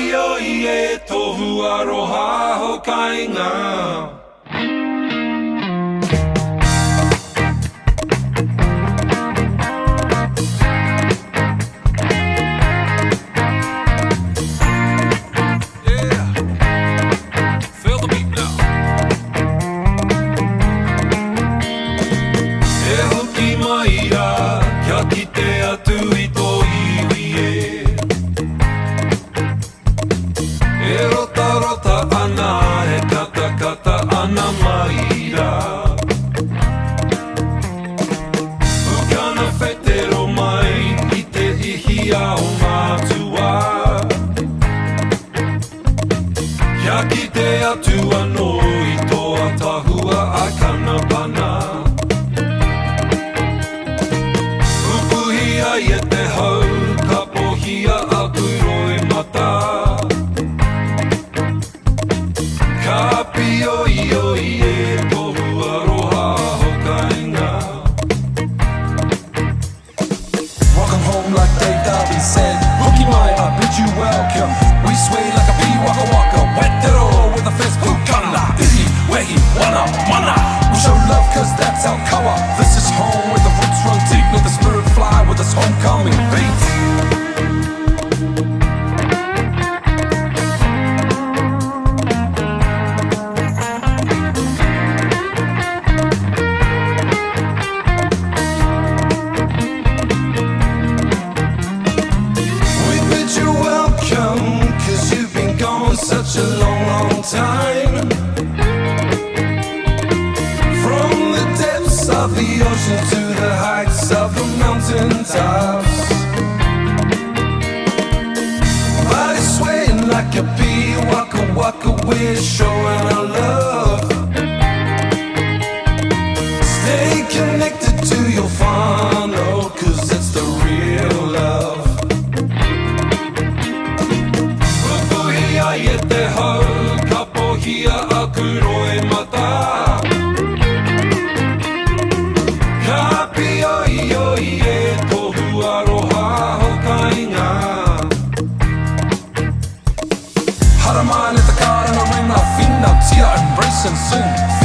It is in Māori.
Kapioioi e tohu aroha hokainga. Ki te atua no I toa tahua a kanapana. Upuhia I te hau, ka pohia a kuroi mata. Kapioioi e tohu aroha hokainga. Welcome home like Dave Darby said. Riqi mai, I bid you welcome. We sway like a bee waka waka. With a fist pukana, ihi, wehi, wana, mana. We show love cause that's our kawa. This is home where the roots run deep. Let the spirit fly with this homecoming beat. We bid you welcome cause you've been gone such a long time. From the depths of the ocean to the heights of the mountain tops. Body swaying like a bee, waka waka, we're showing our love. Stay connected to your whānau, cause it's the real love. Upuhia e te hau, ka pohia a kuroi mata. Kapioioi e tohu aroha hokainga. Haramai le te kāra na ringa, whina tia embracing soon.